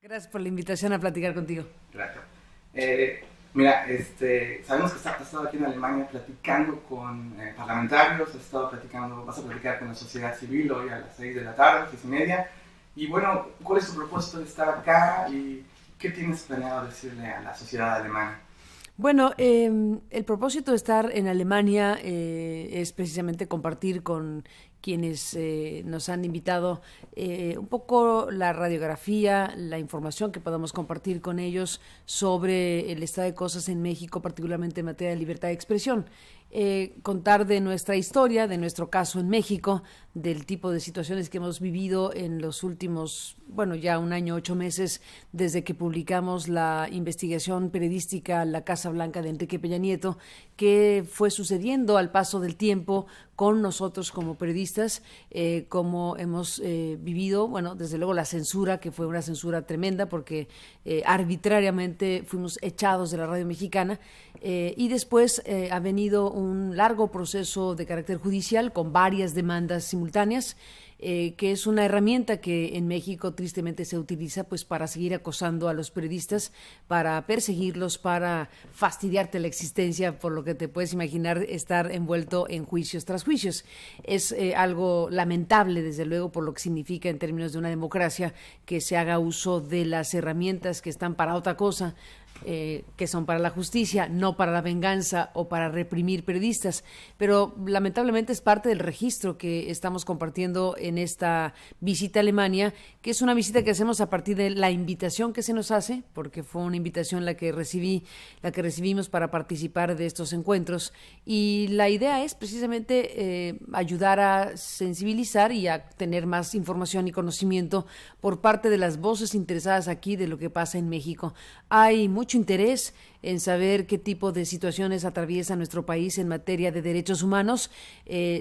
Gracias por la invitación a platicar contigo. Claro. Mira, sabemos que has estado aquí en Alemania platicando con parlamentarios, vas a platicar con la sociedad civil hoy a las 6 de la tarde, 6:30. Y bueno, ¿cuál es tu propósito de estar acá y qué tienes planeado decirle a la sociedad alemana? Bueno, el propósito de estar en Alemania es precisamente compartir con quienes nos han invitado un poco la radiografía, la información que podamos compartir con ellos sobre el estado de cosas en México, particularmente en materia de libertad de expresión. Contar de nuestra historia, de nuestro caso en México, del tipo de situaciones que hemos vivido en los últimos, bueno, ya 1 año, 8 meses, desde que publicamos la investigación periodística La Casa Blanca de Enrique Peña Nieto, que fue sucediendo al paso del tiempo con nosotros como periodistas, cómo hemos vivido, bueno, desde luego la censura, que fue una censura tremenda porque arbitrariamente fuimos echados de la radio mexicana, y después ha venido un largo proceso de carácter judicial con varias demandas simultáneas, que es una herramienta que en México tristemente se utiliza pues para seguir acosando a los periodistas, para perseguirlos, para fastidiarte la existencia, por lo que te puedes imaginar estar envuelto en juicios tras juicios. Es algo lamentable, desde luego, por lo que significa en términos de una democracia que se haga uso de las herramientas que están para otra cosa, que son para la justicia, no para la venganza o para reprimir periodistas. Pero lamentablemente es parte del registro que estamos compartiendo en esta visita a Alemania, que es una visita que hacemos a partir de la invitación que se nos hace, porque fue una invitación la que recibimos para participar de estos encuentros, y la idea es precisamente ayudar a sensibilizar y a tener más información y conocimiento por parte de las voces interesadas aquí de lo que pasa en México. Hay mucho interés en saber qué tipo de situaciones atraviesa nuestro país en materia de derechos humanos,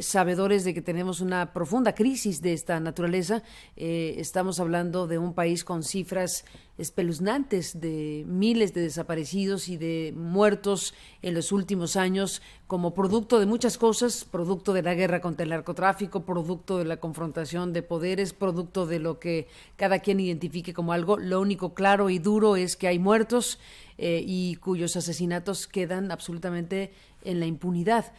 sabedores de que tenemos una profunda crisis de esta naturaleza. Estamos hablando de un país con cifras espeluznantes de miles de desaparecidos y de muertos en los últimos años como producto de muchas cosas, producto de la guerra contra el narcotráfico, producto de la confrontación de poderes, producto de lo que cada quien identifique como algo. Lo único claro y duro es que hay muertos y cuyos asesinatos quedan absolutamente en la impunidad.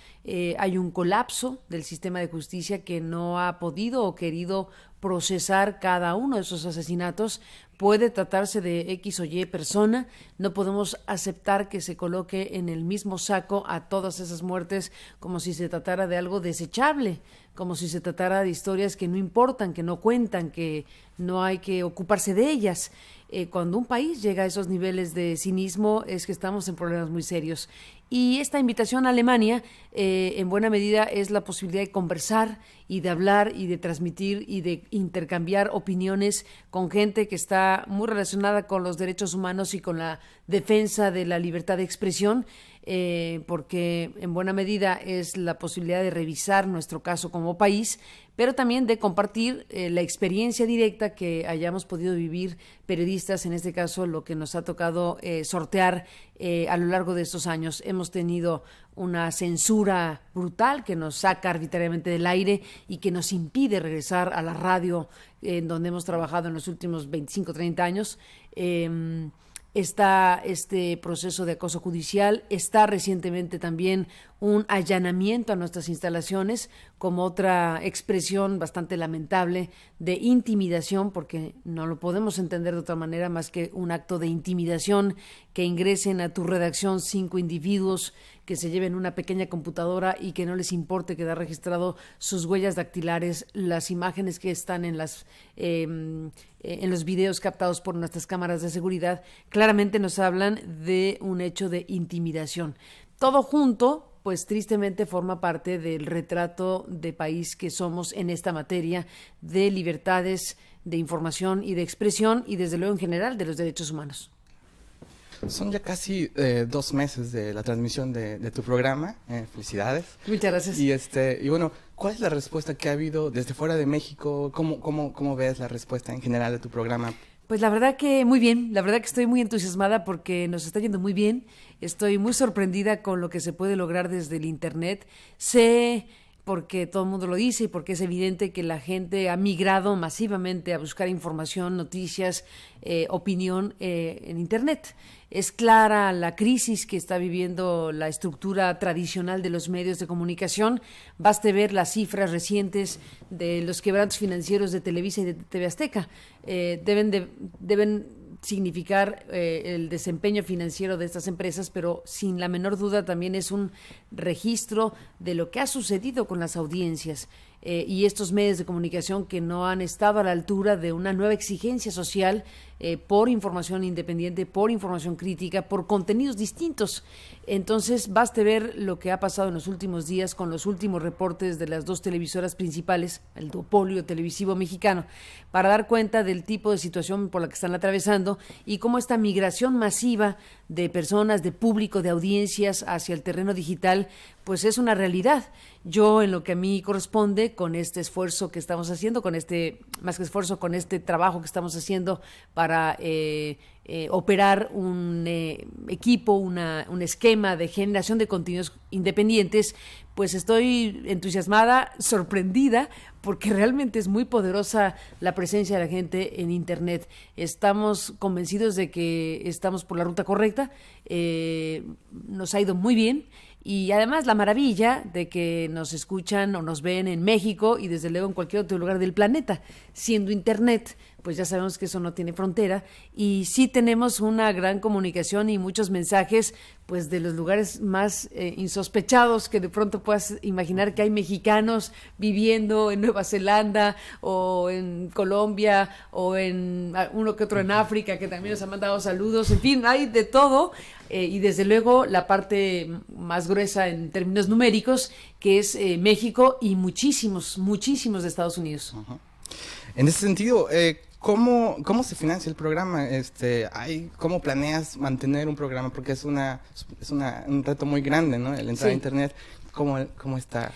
Hay un colapso del sistema de justicia que no ha podido o querido procesar cada uno de esos asesinatos. Puede tratarse de X o Y persona, no podemos aceptar que se coloque en el mismo saco a todas esas muertes como si se tratara de algo desechable, como si se tratara de historias que no importan, que no cuentan, que no hay que ocuparse de ellas. Cuando un país llega a esos niveles de cinismo es que estamos en problemas muy serios. Y esta invitación a Alemania, en buena medida, es la posibilidad de conversar y de hablar y de transmitir y de intercambiar opiniones con gente que está muy relacionada con los derechos humanos y con la defensa de la libertad de expresión, porque en buena medida es la posibilidad de revisar nuestro caso como país, pero también de compartir la experiencia directa que hayamos podido vivir periodistas, en este caso lo que nos ha tocado sortear a lo largo de estos años. Hemos tenido una censura brutal que nos saca arbitrariamente del aire y que nos impide regresar a la radio en donde hemos trabajado en los últimos 25, 30 años. Está este proceso de acoso judicial, está recientemente también un allanamiento a nuestras instalaciones como otra expresión bastante lamentable de intimidación, porque no lo podemos entender de otra manera más que un acto de intimidación, que ingresen a tu redacción 5 individuos, que se lleven una pequeña computadora y que no les importe quedar registrado sus huellas dactilares, las imágenes que están en los videos captados por nuestras cámaras de seguridad, claramente nos hablan de un hecho de intimidación. Todo junto, pues tristemente forma parte del retrato de país que somos en esta materia de libertades de información y de expresión y desde luego en general de los derechos humanos. Son ya casi 2 meses de la transmisión de tu programa. Felicidades. Muchas gracias. Y bueno, ¿cuál es la respuesta que ha habido desde fuera de México? ¿Cómo ves la respuesta en general de tu programa? Pues la verdad que muy bien, la verdad que estoy muy entusiasmada porque nos está yendo muy bien. Estoy muy sorprendida con lo que se puede lograr desde el Internet. Sé porque todo el mundo lo dice y porque es evidente que la gente ha migrado masivamente a buscar información, noticias, opinión en Internet. Es clara la crisis que está viviendo la estructura tradicional de los medios de comunicación. Baste ver las cifras recientes de los quebrantos financieros de Televisa y de TV Azteca. Deben significar el desempeño financiero de estas empresas, pero sin la menor duda también es un registro de lo que ha sucedido con las audiencias y estos medios de comunicación que no han estado a la altura de una nueva exigencia social por información independiente, por información crítica, por contenidos distintos. Entonces, baste ver lo que ha pasado en los últimos días con los últimos reportes de las dos televisoras principales, el duopolio televisivo mexicano, para dar cuenta del tipo de situación por la que están atravesando y cómo esta migración masiva de personas, de público, de audiencias hacia el terreno digital, pues es una realidad. Yo, en lo que a mí corresponde, con este esfuerzo que estamos haciendo, con este trabajo que estamos haciendo para operar un equipo, un esquema de generación de contenidos independientes, pues estoy entusiasmada, sorprendida, porque realmente es muy poderosa la presencia de la gente en Internet. Estamos convencidos de que estamos por la ruta correcta, nos ha ido muy bien. Y además la maravilla de que nos escuchan o nos ven en México y desde luego en cualquier otro lugar del planeta. Siendo Internet, pues ya sabemos que eso no tiene frontera y sí tenemos una gran comunicación y muchos mensajes pues de los lugares más insospechados que de pronto puedas imaginar que hay mexicanos viviendo en Nueva Zelanda o en Colombia o en uno que otro en África que también nos han mandado saludos. En fin, hay de todo. Y desde luego la parte más gruesa en términos numéricos, que es México y muchísimos de Estados Unidos. Uh-huh. En ese sentido, ¿cómo se financia el programa? ¿Cómo planeas mantener un programa? Porque es un reto muy grande, ¿no? El entrar a Internet, ¿cómo está?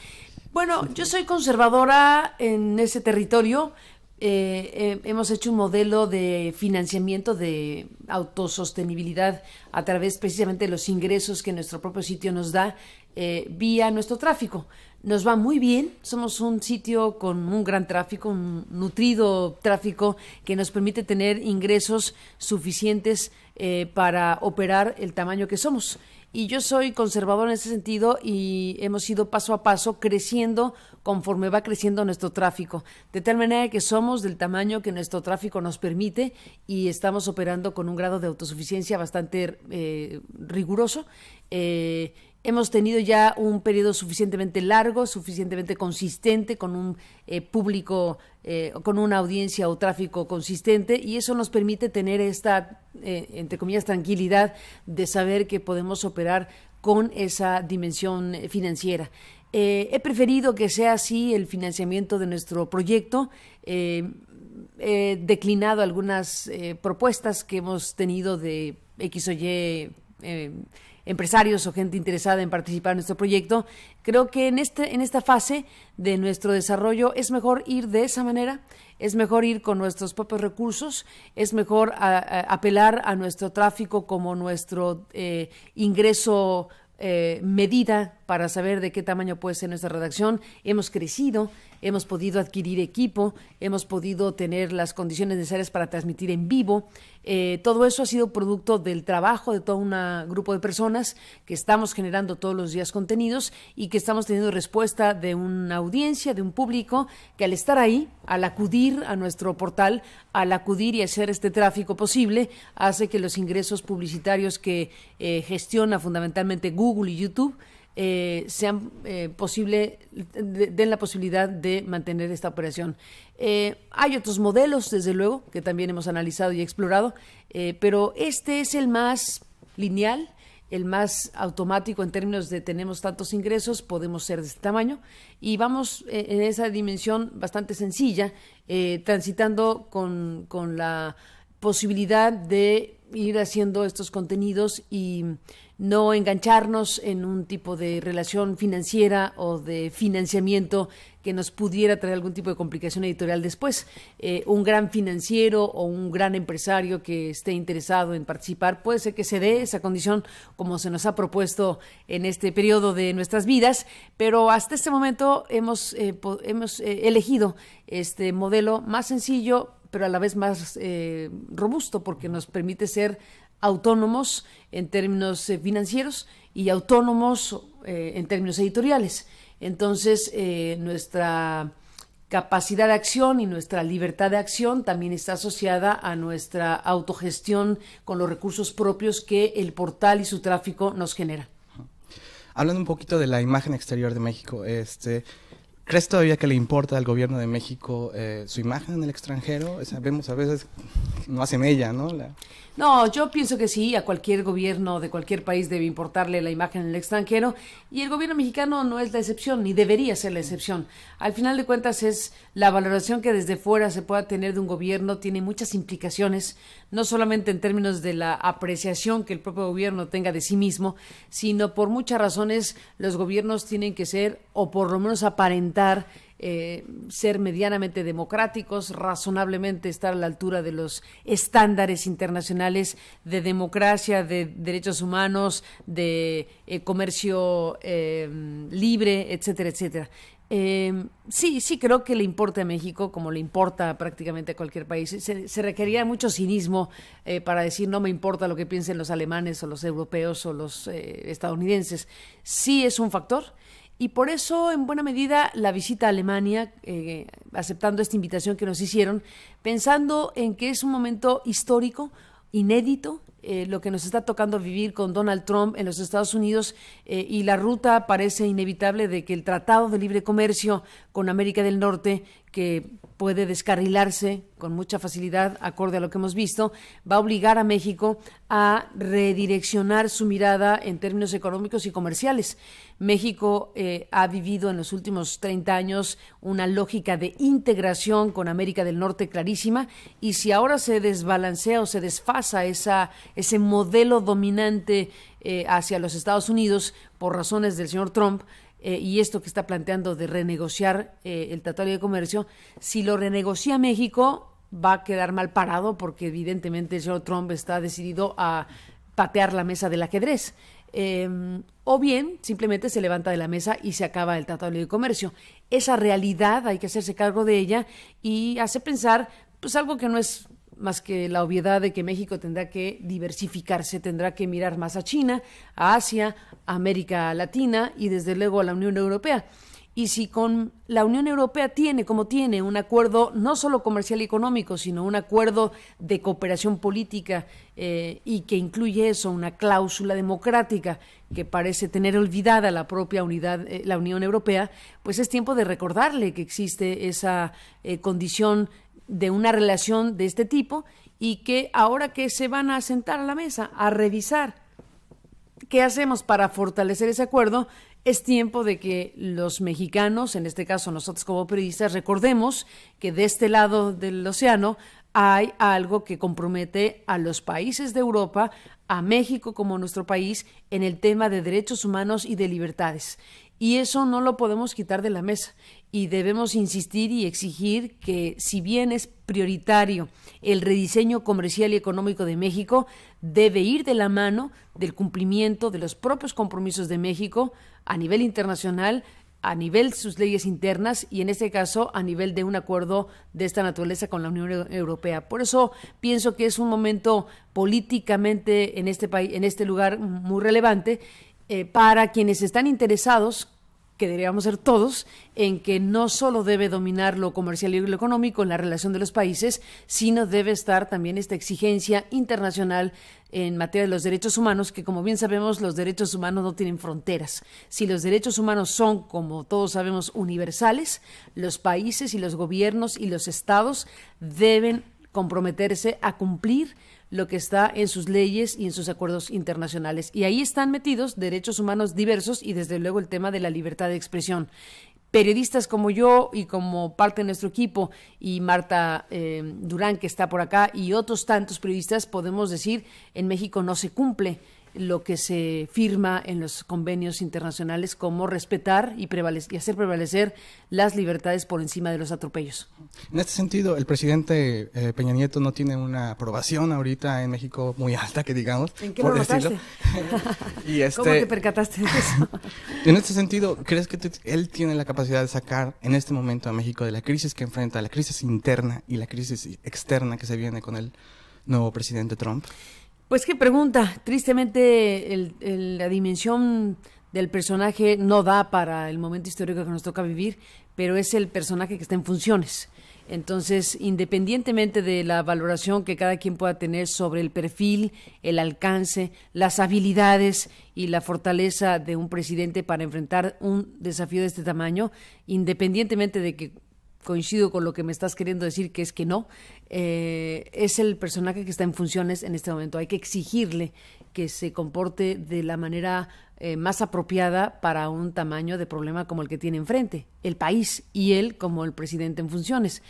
Bueno, yo soy conservadora en ese territorio. Hemos hecho un modelo de financiamiento de autosostenibilidad a través precisamente de los ingresos que nuestro propio sitio nos da vía nuestro tráfico. Nos va muy bien, somos un sitio con un gran tráfico, un nutrido tráfico que nos permite tener ingresos suficientes para operar el tamaño que somos. Y yo soy conservador en ese sentido y hemos ido paso a paso creciendo conforme va creciendo nuestro tráfico, de tal manera que somos del tamaño que nuestro tráfico nos permite y estamos operando con un grado de autosuficiencia bastante riguroso. Hemos tenido ya un periodo suficientemente largo, suficientemente consistente, con un público, con una audiencia o tráfico consistente, y eso nos permite tener esta, entre comillas, tranquilidad de saber que podemos operar con esa dimensión financiera. He preferido que sea así el financiamiento de nuestro proyecto. He declinado algunas propuestas que hemos tenido de X o Y empresarios o gente interesada en participar en nuestro proyecto. Creo que en esta fase de nuestro desarrollo es mejor ir de esa manera, es mejor ir con nuestros propios recursos, es mejor apelar a nuestro tráfico como nuestro ingreso medida para saber de qué tamaño puede ser nuestra redacción. Hemos crecido, hemos podido adquirir equipo, hemos podido tener las condiciones necesarias para transmitir en vivo. Todo eso ha sido producto del trabajo de todo un grupo de personas que estamos generando todos los días contenidos y que estamos teniendo respuesta de una audiencia, de un público que al estar ahí, al acudir a nuestro portal, al acudir y hacer este tráfico posible, hace que los ingresos publicitarios que gestiona fundamentalmente Google y YouTube sean den la posibilidad de mantener esta operación. Hay otros modelos, desde luego, que también hemos analizado y explorado, pero este es el más lineal, el más automático en términos de tenemos tantos ingresos, podemos ser de este tamaño, y vamos en esa dimensión bastante sencilla, transitando con la posibilidad de ir haciendo estos contenidos y no engancharnos en un tipo de relación financiera o de financiamiento que nos pudiera traer algún tipo de complicación editorial después. Un gran financiero o un gran empresario que esté interesado en participar, puede ser que se dé esa condición como se nos ha propuesto en este periodo de nuestras vidas, pero hasta este momento hemos elegido este modelo más sencillo, pero a la vez más robusto, porque nos permite ser autónomos en términos financieros y autónomos en términos editoriales. Entonces, nuestra capacidad de acción y nuestra libertad de acción también está asociada a nuestra autogestión con los recursos propios que el portal y su tráfico nos genera. Hablando un poquito de la imagen exterior de México, ¿crees todavía que le importa al gobierno de México su imagen en el extranjero? Sabemos a veces no hace mella, ¿no? No, yo pienso que sí, a cualquier gobierno de cualquier país debe importarle la imagen en el extranjero, y el gobierno mexicano no es la excepción, ni debería ser la excepción. Al final de cuentas, es la valoración que desde fuera se pueda tener de un gobierno, tiene muchas implicaciones, no solamente en términos de la apreciación que el propio gobierno tenga de sí mismo, sino por muchas razones los gobiernos tienen que ser, o por lo menos aparentar, ser medianamente democráticos, razonablemente estar a la altura de los estándares internacionales de democracia, de derechos humanos, de comercio libre, etcétera, etcétera. Sí, creo que le importa a México, como le importa prácticamente a cualquier país. Se requería mucho cinismo para decir no me importa lo que piensen los alemanes o los europeos o los estadounidenses. Sí es un factor. Y por eso, en buena medida, la visita a Alemania, aceptando esta invitación que nos hicieron, pensando en que es un momento histórico, inédito, lo que nos está tocando vivir con Donald Trump en los Estados Unidos, y la ruta parece inevitable de que el Tratado de Libre Comercio con América del Norte, que puede descarrilarse con mucha facilidad, acorde a lo que hemos visto, va a obligar a México a redireccionar su mirada en términos económicos y comerciales. México ha vivido en los últimos 30 años una lógica de integración con América del Norte clarísima, y si ahora se desbalancea o se desfasa ese modelo dominante hacia los Estados Unidos por razones del señor Trump, y esto que está planteando de renegociar el Tratado de Comercio, si lo renegocia México va a quedar mal parado, porque evidentemente el señor Trump está decidido a patear la mesa del ajedrez. O bien simplemente se levanta de la mesa y se acaba el Tratado de Comercio. Esa realidad hay que hacerse cargo de ella, y hace pensar pues algo que no es más que la obviedad de que México tendrá que diversificarse, tendrá que mirar más a China, a Asia, a América Latina y desde luego a la Unión Europea. Y si con la Unión Europea tiene un acuerdo no solo comercial y económico, sino un acuerdo de cooperación política, y que incluye eso, una cláusula democrática que parece tener olvidada la propia unidad, la Unión Europea, pues es tiempo de recordarle que existe esa condición de una relación de este tipo, y que ahora que se van a sentar a la mesa a revisar qué hacemos para fortalecer ese acuerdo, es tiempo de que los mexicanos, en este caso nosotros como periodistas, recordemos que de este lado del océano hay algo que compromete a los países de Europa, a México como nuestro país, en el tema de derechos humanos y de libertades. Y eso no lo podemos quitar de la mesa, y debemos insistir y exigir que, si bien es prioritario el rediseño comercial y económico de México, debe ir de la mano del cumplimiento de los propios compromisos de México a nivel internacional, a nivel de sus leyes internas, y en este caso a nivel de un acuerdo de esta naturaleza con la Unión Europea. Por eso pienso que es un momento políticamente en este país, en este lugar, muy relevante para quienes están interesados, que deberíamos ser todos, en que no solo debe dominar lo comercial y lo económico en la relación de los países, sino debe estar también esta exigencia internacional en materia de los derechos humanos, que como bien sabemos, los derechos humanos no tienen fronteras. Si los derechos humanos son, como todos sabemos, universales, los países y los gobiernos y los estados deben comprometerse a cumplir lo que está en sus leyes y en sus acuerdos internacionales. Y ahí están metidos derechos humanos diversos y desde luego el tema de la libertad de expresión. periodistas como yo y como parte de nuestro equipo y Marta Durán, que está por acá, y otros tantos periodistas, podemos decir, en México no se cumple lo que se firma en los convenios internacionales, como respetar y hacer prevalecer las libertades por encima de los atropellos. En este sentido, el presidente Peña Nieto no tiene una aprobación ahorita en México muy alta, que digamos. ¿En qué lo notaste? ¿Cómo te percataste de eso? En este sentido, ¿crees que él tiene la capacidad de sacar en este momento a México de la crisis que enfrenta, la crisis interna y la crisis externa que se viene con el nuevo presidente Trump? Pues qué pregunta. Tristemente la dimensión del personaje no da para el momento histórico que nos toca vivir, pero es el personaje que está en funciones. Entonces, independientemente de la valoración que cada quien pueda tener sobre el perfil, el alcance, las habilidades y la fortaleza de un presidente para enfrentar un desafío de este tamaño, independientemente de que coincido con lo que me estás queriendo decir, que es que no, es el personaje que está en funciones en este momento. Hay que exigirle que se comporte de la manera más apropiada para un tamaño de problema como el que tiene enfrente el país y él como el presidente en funciones.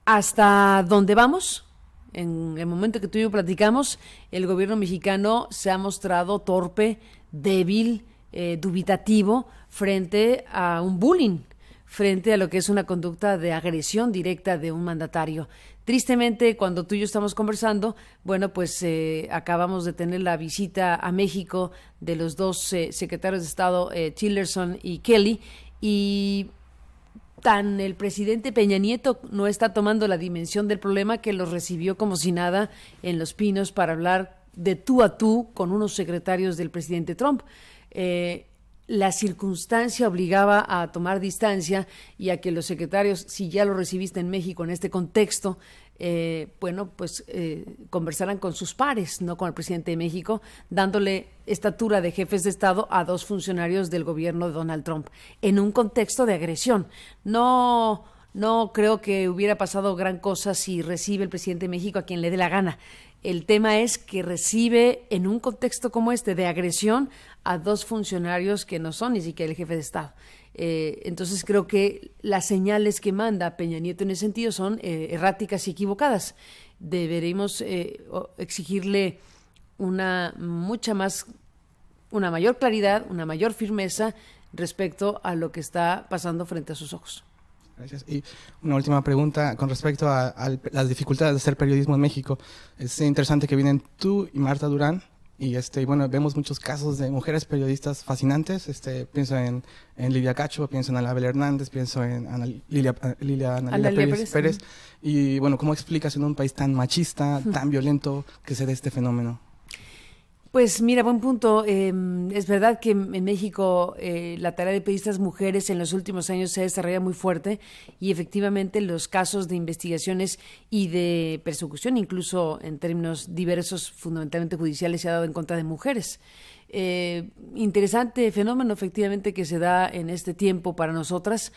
¿Hasta dónde vamos? En el momento que tú y yo platicamos, el gobierno mexicano se ha mostrado torpe, débil, dubitativo frente a un bullying, frente a lo que es una conducta de agresión directa de un mandatario. Tristemente, cuando tú y yo estamos conversando, bueno, pues acabamos de tener la visita a México de los dos secretarios de Estado, Tillerson y Kelly, y tan el presidente Peña Nieto no está tomando la dimensión del problema que los recibió como si nada en Los Pinos para hablar de tú a tú con unos secretarios del presidente Trump. La circunstancia obligaba a tomar distancia y a que los secretarios, si ya lo recibiste en México en este contexto, conversaran con sus pares, no con el presidente de México, dándole estatura de jefes de Estado a dos funcionarios del gobierno de Donald Trump, en un contexto de agresión. No creo que hubiera pasado gran cosa si recibe el presidente de México a quien le dé la gana. El tema es que recibe en un contexto como este de agresión a dos funcionarios que no son ni siquiera el jefe de Estado. Entonces creo que las señales que manda Peña Nieto en ese sentido son erráticas y equivocadas. Deberíamos exigirle una mayor claridad, una mayor firmeza respecto a lo que está pasando frente a sus ojos. Gracias. Y una última pregunta con respecto a las dificultades de hacer periodismo en México. Es interesante que vienen tú y Marta Durán y vemos muchos casos de mujeres periodistas fascinantes. Pienso en Lidia Cacho, pienso en Anabel Hernández, pienso en Lilia Pérez. Y bueno, ¿cómo explicas en un país tan machista, tan violento, que se dé este fenómeno? Pues mira, buen punto. Es verdad que en México la tarea de periodistas mujeres en los últimos años se ha desarrollado muy fuerte y efectivamente los casos de investigaciones y de persecución, incluso en términos diversos, fundamentalmente judiciales, se ha dado en contra de mujeres. Interesante fenómeno efectivamente que se da en este tiempo para nosotras.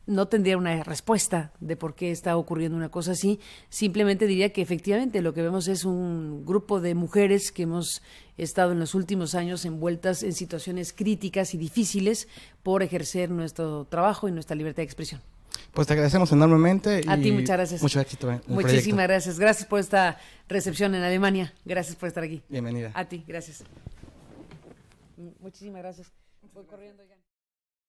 No tendría una respuesta de por qué está ocurriendo una cosa así. Simplemente diría que efectivamente lo que vemos es un grupo de mujeres que hemos estado en los últimos años envueltas en situaciones críticas y difíciles por ejercer nuestro trabajo y nuestra libertad de expresión. Pues te agradecemos enormemente. A ti, muchas gracias. Mucho éxito en el proyecto. Muchísimas gracias. Gracias por esta recepción en Alemania. Gracias por estar aquí. Bienvenida. A ti, gracias. Muchísimas gracias. Voy corriendo ya.